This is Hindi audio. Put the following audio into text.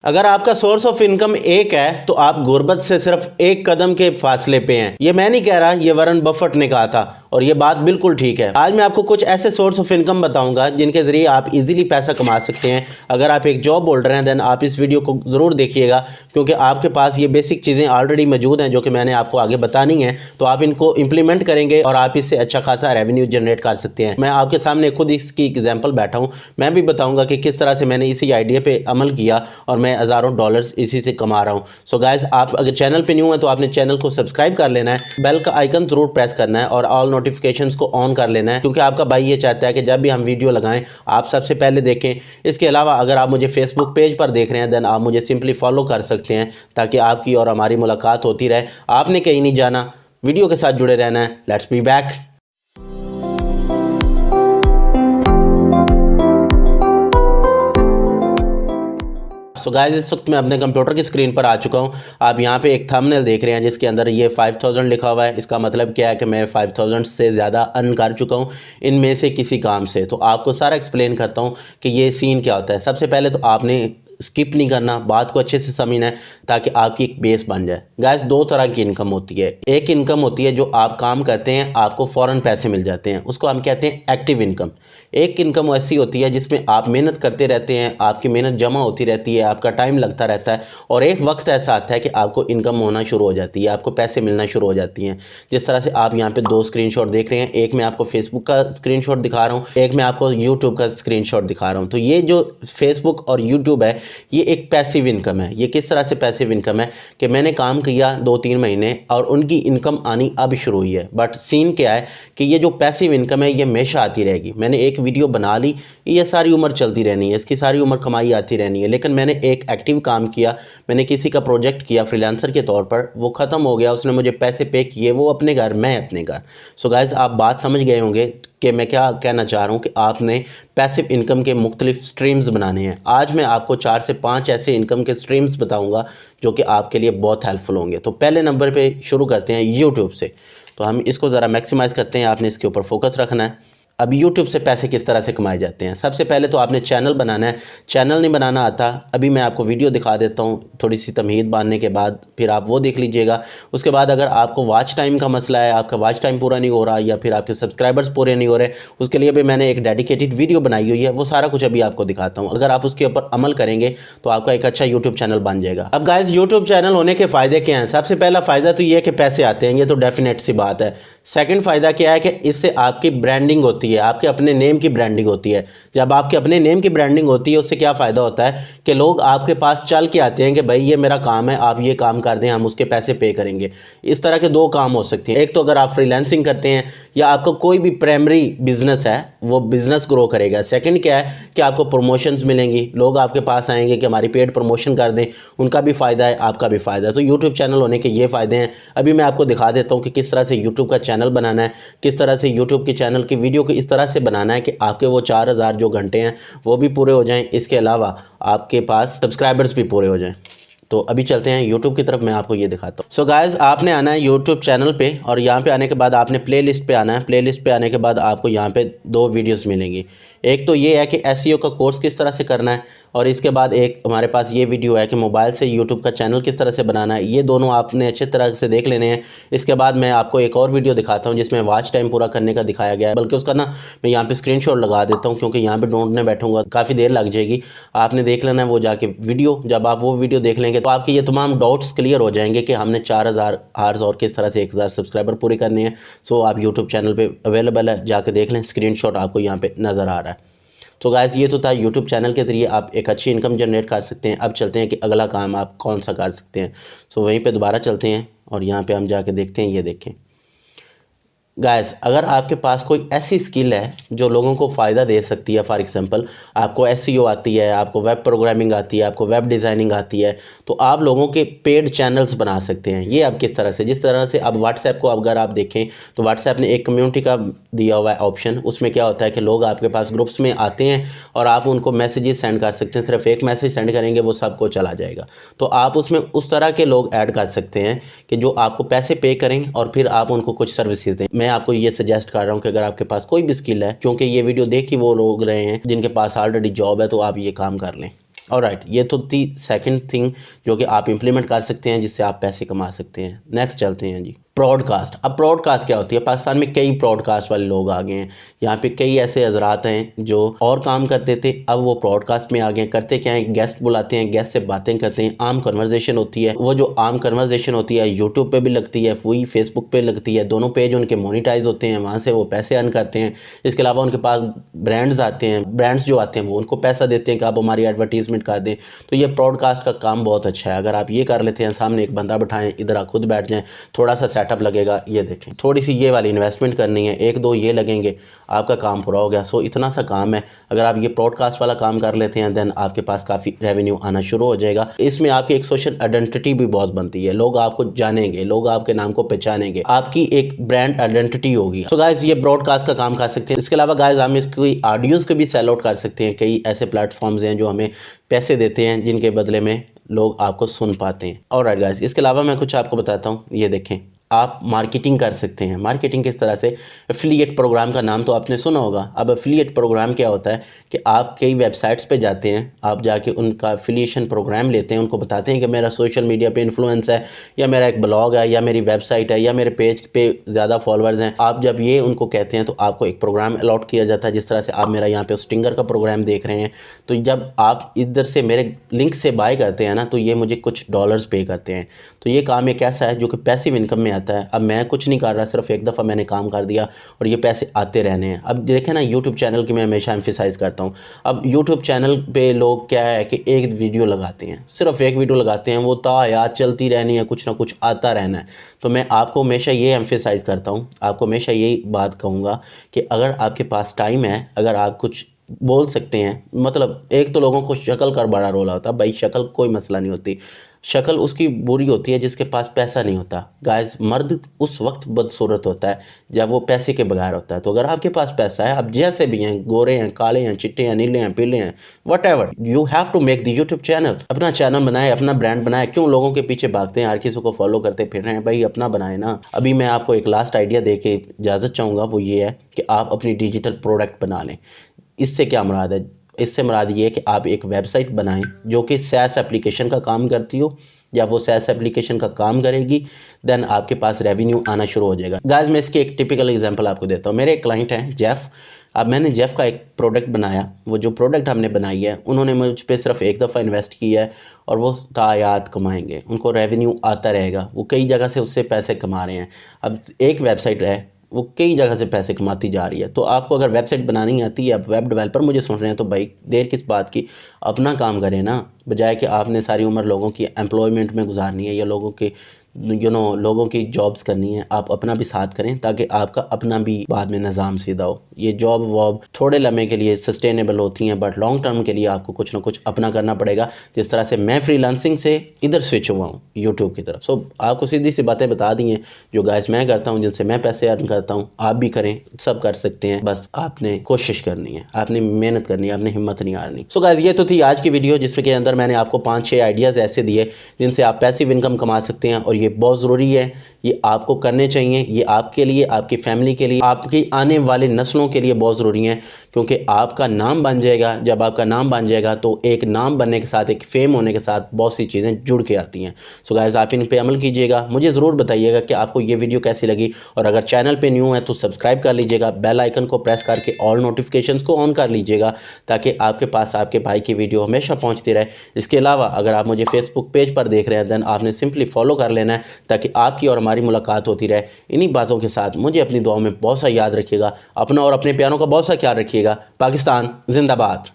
अगर आपका सोर्स ऑफ इनकम एक है तो आप गुर्बत से सिर्फ एक कदम के फासले पे हैं। ये मैं नहीं कह रहा, ये वॉरेन बफेट ने कहा था और ये बात बिल्कुल ठीक है। आज मैं आपको कुछ ऐसे सोर्स ऑफ इनकम बताऊंगा जिनके जरिए आप इजीली पैसा कमा सकते हैं। अगर आप एक जॉब होल्डर हैं देन आप इस वीडियो को ज़रूर देखिएगा, क्योंकि आपके पास ये बेसिक चीज़ें ऑलरेडी मौजूद हैं जो कि मैंने आपको आगे बतानी है। तो आप इनको इंप्लीमेंट करेंगे और आप इससे अच्छा खासा रेवेन्यू जनरेट कर सकते हैं। मैं आपके सामने खुद इसकी एग्जाम्पल बैठा हूँ। मैं भी बताऊँगा कि किस तरह से मैंने इसी आइडिया पर अमल किया और मैं हज़ारों डॉलर्स इसी से कमा रहा हूँ। सो गाइस, आप अगर चैनल पे न्यू है तो आपने चैनल को सब्सक्राइब कर लेना है, बेल का आइकन जरूर प्रेस करना है और ऑल नोटिफिकेशंस को ऑन कर लेना है, क्योंकि आपका भाई ये चाहता है कि जब भी हम वीडियो लगाएं आप सबसे पहले देखें। इसके अलावा अगर आप मुझे फेसबुक पेज पर देख रहे हैं देन आप मुझे सिंपली फॉलो कर सकते हैं, ताकि आपकी और हमारी मुलाकात होती रहे। आपने कहीं नहीं जाना, वीडियो के साथ जुड़े रहना है। Let's be back. So guys, इस वक्त मैं अपने कंप्यूटर की स्क्रीन पर आ चुका हूं। आप यहां पे एक थंबनेल देख रहे हैं जिसके अंदर ये 5000 लिखा हुआ है। इसका मतलब क्या है कि मैं 5000 से ज़्यादा अर्न कर चुका हूं इनमें से किसी काम से। तो आपको सारा एक्सप्लेन करता हूं कि ये सीन क्या होता है। सबसे पहले तो आपने स्किप नहीं करना, बात को अच्छे से समझना है ताकि आपकी एक बेस बन जाए। गाइस, दो तरह की इनकम होती है। एक इनकम होती है जो आप काम करते हैं आपको फ़ौरन पैसे मिल जाते हैं, उसको हम कहते हैं एक्टिव इनकम। एक इनकम ऐसी होती है जिसमें आप मेहनत करते रहते हैं, आपकी मेहनत जमा होती रहती है, आपका टाइम लगता रहता है और एक वक्त ऐसा आता है कि आपको इनकम होना शुरू हो जाती है, आपको पैसे मिलना शुरू हो जाती हैं। जिस तरह से आप यहाँ पे दो स्क्रीनशॉट देख रहे हैं, एक मैं आपको फेसबुक का स्क्रीनशॉट दिखा रहा हूँ, एक मैं आपको यूट्यूब का स्क्रीनशॉट दिखा रहा हूँ। तो ये जो फेसबुक और यूट्यूब है ये एक पैसिव इनकम है। ये किस तरह से पैसिव इनकम है कि मैंने काम किया 2-3 महीने और उनकी इनकम आनी अब शुरू हुई है। बट सीन क्या है कि ये जो पैसिव इनकम है ये हमेशा आती रहेगी। मैंने एक वीडियो बना ली, ये सारी उम्र चलती रहनी है, इसकी सारी उम्र कमाई आती रहनी है। लेकिन मैंने एक एक्टिव काम किया, मैंने किसी का प्रोजेक्ट किया फ्रीलांसर के तौर पर, वो ख़त्म हो गया, उसने मुझे पैसे पे किए, वो अपने घर, मैं अपने घर। सो गाइस, आप बात समझ गए होंगे कि मैं क्या कहना चाह रहा हूँ कि आपने पैसिव इनकम के मुख्तलिफ स्ट्रीम्स बनाने हैं। आज मैं आपको 4 से 5 ऐसे इनकम के स्ट्रीम्स बताऊँगा जो कि आपके लिए बहुत हेल्पफुल होंगे। तो पहले नंबर पे शुरू करते हैं यूट्यूब से। तो हम इसको ज़रा मैक्सिमाइज़ करते हैं, आपने इसके ऊपर फोकस रखना है। अब यूट्यूब से पैसे किस तरह से कमाए जाते हैं। सबसे पहले तो आपने चैनल बनाना है। चैनल नहीं बनाना आता, अभी मैं आपको वीडियो दिखा देता हूँ थोड़ी सी तमहीद बांधने के बाद, फिर आप वो देख लीजिएगा। उसके बाद अगर आपको वॉच टाइम का मसला है, आपका वॉच टाइम पूरा नहीं हो रहा या फिर आपके सब्सक्राइबर्स पूरे नहीं हो रहे, उसके लिए भी मैंने एक डेडिकेटेड वीडियो बनाई हुई है, वो सारा कुछ अभी आपको दिखाता हूँ। अगर आप उसके ऊपर अमल करेंगे तो आपका एक अच्छा यूट्यूब चैनल बन जाएगा। अब गाइस, यूट्यूब चैनल होने के फ़ायदे क्या हैं। सबसे पहला फ़ायदा तो ये है कि पैसे आते हैं, ये तो डेफिनेट सी बात है। सेकंड फ़ायदा क्या है कि इससे आपकी ब्रांडिंग होती है, आपके अपने नेम की ब्रांडिंग होती है। जब आपके अपने नेम की ब्रांडिंग होती है उससे क्या फ़ायदा होता है कि लोग आपके पास चल के आते हैं कि भाई ये मेरा काम है, आप ये काम कर दें, हम उसके पैसे पे करेंगे। इस तरह के दो काम हो सकते हैं। एक तो अगर आप फ्रीलांसिंग करते हैं या आपका कोई भी प्राइमरी बिजनेस है वो बिजनेस ग्रो करेगा। सेकंड क्या है कि आपको प्रमोशंस मिलेंगी, लोग आपके पास आएंगे कि हमारी पेड प्रमोशन कर दें, उनका भी फ़ायदा है, आपका भी फ़ायदा है। तो यूट्यूब चैनल होने के ये फ़ायदे हैं। अभी मैं आपको दिखा देता हूँ कि किस तरह से यूट्यूब का चैनल बनाना है, किस तरह से यूट्यूब के चैनल की वीडियो को इस तरह से बनाना है कि आपके वो 4000 जो घंटे हैं वो भी पूरे हो जाएं, इसके अलावा आपके पास सब्सक्राइबर्स भी पूरे हो जाएं। तो अभी चलते हैं यूट्यूब की तरफ, मैं आपको ये दिखाता हूँ। सो गाइस, आपने आना है यूट्यूब चैनल पे और यहाँ पे आने के बाद आपने प्लेलिस्ट पे आना है। प्लेलिस्ट पे आने के बाद आपको यहाँ पे दो वीडियोस मिलेंगी। एक तो ये है कि एसईओ का कोर्स किस तरह से करना है और इसके बाद एक हमारे पास ये वीडियो है कि मोबाइल से यूट्यूब का चैनल किस तरह से बनाना है। ये दोनों आपने अच्छे तरह से देख लेने हैं। इसके बाद मैं आपको एक और वीडियो दिखाता हूँ जिसमें वॉच टाइम पूरा करने का दिखाया गया है, बल्कि उसका ना मैं यहाँ पे स्क्रीनशॉट लगा देता हूँ क्योंकि यहाँ पे ढूंढने बैठूंगा काफ़ी देर लग जाएगी। आपने देख लेना है वो जाके वीडियो। जब आप वो वीडियो देख लेंगे तो आपके ये तमाम डाउट्स क्लियर हो जाएंगे कि हमने 4000 आवर्स और किस तरह से 1000 सब्सक्राइबर पूरे करने हैं। सो आप यूट्यूब चैनल पे अवेलेबल है, जाके देख लें। स्क्रीनशॉट आपको यहाँ पे नज़र आ रहा है। तो गाइस, ये तो था यूट्यूब चैनल के ज़रिए आप एक अच्छी इनकम जनरेट कर सकते हैं। अब चलते हैं कि अगला काम आप कौन सा कर सकते हैं। सो वहीं पे दोबारा चलते हैं और यहाँ पे हम जाके देखते हैं। ये देखें गाइस, अगर आपके पास कोई ऐसी स्किल है जो लोगों को फ़ायदा दे सकती है, फॉर एग्जांपल आपको एसईओ आती है, आपको वेब प्रोग्रामिंग आती है, आपको वेब डिज़ाइनिंग आती है, तो आप लोगों के पेड चैनल्स बना सकते हैं। ये अब किस तरह से, जिस तरह से अब व्हाट्सएप को अगर आप देखें तो व्हाट्सएप ने एक कम्युनिटी का दिया हुआ है ऑप्शन। उसमें क्या होता है कि लोग आपके पास ग्रुप्स में आते हैं और आप उनको मैसेजेस सेंड कर सकते हैं। सिर्फ एक मैसेज सेंड करेंगे वो सबको चला जाएगा। तो आप उसमें उस तरह के लोग ऐड कर सकते हैं कि जो आपको पैसे पे करें और फिर आप उनको कुछ सर्विसेज दें। मैं आपको ये सजेस्ट कर रहा हूँ कि अगर आपके पास कोई भी स्किल है, क्योंकि ये वीडियो देख ही वो लोग रहे हैं जिनके पास ऑलरेडी जॉब है, तो आप ये काम कर लें। ऑलराइट, ये तो थी सेकंड थिंग जो कि आप इंप्लीमेंट कर सकते हैं जिससे आप पैसे कमा सकते हैं। नेक्स्ट चलते हैं जी, ब्रॉडकास्ट। अब ब्रॉडकास्ट क्या होती है? पाकिस्तान में कई ब्रॉडकास्ट वाले लोग आ गए हैं। यहाँ पे कई ऐसे हजरात हैं जो और काम करते थे, अब वो ब्रॉडकास्ट में आ गए। करते क्या है, गेस्ट बुलाते हैं, गेस्ट से बातें करते हैं, आम कन्वर्जेशन होती है। वो जो आम कन्वर्जेशन होती है यूट्यूब पे भी लगती है, वही फेसबुक पे लगती है, दोनों पेज उनके मोनिटाइज होते हैं, वहाँ से वो पैसे अर्न करते हैं। इसके अलावा उनके पास ब्रांड्स आते हैं, ब्रांड्स जो आते हैं वो उनको पैसा देते हैं कि आप हमारी एडवर्टीजमेंट कर दें। तो ये ब्रॉडकास्ट का काम बहुत अच्छा है। अगर आप ये कर लेते हैं, सामने एक बंदा बैठाएं, इधर आप खुद बैठ जाएं, थोड़ा सा सेटअप लगेगा, ये देखें, थोड़ी सी ये वाली इन्वेस्टमेंट करनी है, एक दो ये लगेंगे, आपका काम पूरा हो गया। सो इतना सा काम है। अगर आप ये ब्रॉडकास्ट वाला काम कर लेते हैं देन आपके पास काफ़ी रेवेन्यू आना शुरू हो जाएगा। इसमें आपकी एक सोशल आइडेंटिटी भी बहुत बनती है, लोग आपको जानेंगे, लोग आपके नाम को पहचानेंगे, आपकी एक ब्रांड आइडेंटिटी होगी। सो गाइस, ये ब्रॉडकास्ट का काम कर सकते हैं। इसके अलावा गाइस हम इसकी ऑडियोज को भी सेल आउट कर सकते हैं। कई ऐसे प्लेटफॉर्म्स हैं जो हमें पैसे देते हैं जिनके बदले में लोग आपको सुन पाते हैं। ऑलराइट गाइस, इसके अलावा मैं कुछ आपको बताता हूँ। ये देखें, आप मार्केटिंग कर सकते हैं। मार्केटिंग किस तरह से? एफिलिएट प्रोग्राम का नाम तो आपने सुना होगा। अब एफिलिएट प्रोग्राम क्या होता है कि आप कई वेबसाइट्स पे जाते हैं, आप जाके उनका एफिलिएशन प्रोग्राम लेते हैं, उनको बताते हैं कि मेरा सोशल मीडिया पे इन्फ्लुएंस है, या मेरा एक ब्लॉग है, या मेरी वेबसाइट है, या मेरे पेज पे ज़्यादा फॉलोअर्स हैं। आप जब ये उनको कहते हैं तो आपको एक प्रोग्राम अलॉट किया जाता है। जिस तरह से आप मेरा यहाँ पे स्टिंगर का प्रोग्राम देख रहे हैं, तो जब आप इधर से मेरे लिंक से बाय करते हैं ना, तो ये मुझे कुछ डॉलर्स पे करते हैं। तो ये काम एक ऐसा है जो कि पैसिव इनकम में आता है। अब मैं कुछ नहीं कर रहा, सिर्फ एक दफ़ा मैंने काम कर दिया और ये पैसे आते रहने हैं। अब देखें ना, यूट्यूब चैनल की मैं हमेशा एम्फेसाइज़ करता हूँ। अब यूट्यूब चैनल पे लोग क्या है कि एक वीडियो लगाते हैं, सिर्फ एक वीडियो लगाते हैं, वो याद चलती रहनी है, कुछ ना कुछ आता रहना है। तो मैं आपको हमेशा ये एम्फेसाइज़ करता हूँ, आपको हमेशा यही बात कहूँगा कि अगर आपके पास टाइम है, अगर आप कुछ बोल सकते हैं, मतलब एक तो लोगों को शक्ल का बड़ा रोल होता है। भाई शक्ल कोई मसला नहीं होती, शक्ल उसकी बुरी होती है जिसके पास पैसा नहीं होता। गाइस, मर्द उस वक्त बदसूरत होता है जब वो पैसे के बगैर होता है। तो अगर आपके पास पैसा है, आप जैसे भी हैं, गोरे हैं, काले हैं, चिट्टे हैं, नीले हैं, पीले हैं, whatever, you have to make the YouTube channel. अपना चैनल बनाए, अपना ब्रांड बनाए। क्यों लोगों के पीछे भागते हैं, हर किसी को फॉलो करते फिर रहे हैं? भाई अपना बनाए ना। अभी मैं आपको एक लास्ट आइडिया दे के इजाज़त चाहूँगा, वो ये है कि आप अपनी डिजिटल प्रोडक्ट बना लें। इससे क्या मुराद है? इससे मुराद ये है कि आप एक वेबसाइट बनाएं जो कि SaaS एप्लीकेशन का काम करती हो, या वो SaaS एप्लीकेशन का काम करेगी, देन आपके पास रेवेन्यू आना शुरू हो जाएगा। गाइस, मैं इसकी एक टिपिकल एग्जांपल आपको देता हूँ। मेरे एक क्लाइंट हैं जेफ। अब मैंने जेफ का एक प्रोडक्ट बनाया। वो जो प्रोडक्ट हमने बनाई है, उन्होंने मुझ पे सिर्फ एक दफ़ा इन्वेस्ट किया है और वो तायात कमाएंगे, उनको रेवेन्यू आता रहेगा, वो कई जगह से उससे पैसे कमा रहे हैं। अब एक वेबसाइट है, वो कई जगह से पैसे कमाती जा रही है। तो आपको अगर वेबसाइट बनानी आती है, आप वेब डेवलपर मुझे सुन रहे हैं, तो भाई देर किस बात की, अपना काम करें ना, बजाय कि आपने सारी उम्र लोगों की एम्प्लॉयमेंट में गुजारनी है या लोगों के लोगों की जॉब्स करनी है। आप अपना भी साथ करें ताकि आपका अपना भी बाद में निज़ाम सीधा हो। ये जॉब वॉब थोड़े लम्हे के लिए सस्टेनेबल होती हैं, बट लॉन्ग टर्म के लिए आपको कुछ ना कुछ अपना करना पड़ेगा। जिस तरह से मैं फ्रीलांसिंग से इधर स्विच हुआ हूँ यूट्यूब की तरफ। सो आपको सीधी सी बातें बता दी हैं जो गाइस मैं करता हूँ, जिनसे मैं पैसे अर्न करता हूँ। आप भी करें, सब कर सकते हैं, बस आपने कोशिश करनी है, आपने मेहनत करनी है, आपने हिम्मत नहीं हारनी। सो गाइस, ये तो थी आज की वीडियो जिसमें के अंदर मैंने आपको 5-6 आइडियाज़ ऐसे दिए जिनसे आप पैसिव इनकम कमा सकते हैं। और ये बहुत ज़रूरी है, ये आपको करने चाहिए। ये आपके लिए, आपकी फैमिली के लिए, आपकी आने वाली नस्लों के लिए बहुत ज़रूरी है, क्योंकि आपका नाम बन जाएगा। जब आपका नाम बन जाएगा तो एक नाम बनने के साथ, एक फेम होने के साथ बहुत सी चीज़ें जुड़ के आती हैं। सो गाइस, आप इन पे अमल कीजिएगा। मुझे ज़रूर बताइएगा कि आपको ये वीडियो कैसी लगी, और अगर चैनल पे न्यू है तो सब्सक्राइब कर लीजिएगा, बेल आइकन को प्रेस करके ऑल नोटिफिकेशंस को ऑन कर लीजिएगा, ताकि आपके पास आपके भाई की वीडियो हमेशा पहुँचती रहे। इसके अलावा अगर आप मुझे फेसबुक पेज पर देख रहे हैं, दैन आपने सिंपली फॉलो कर लेना है, ताकि आपकी और हमारी मुलाकात होती रहे। इन्हीं बातों के साथ मुझे अपनी दुआओं में बहुत सा याद रखिएगा, अपना और अपने प्यारों का बहुत सा ख्याल रखिएगा। पाकिस्तान जिंदाबाद।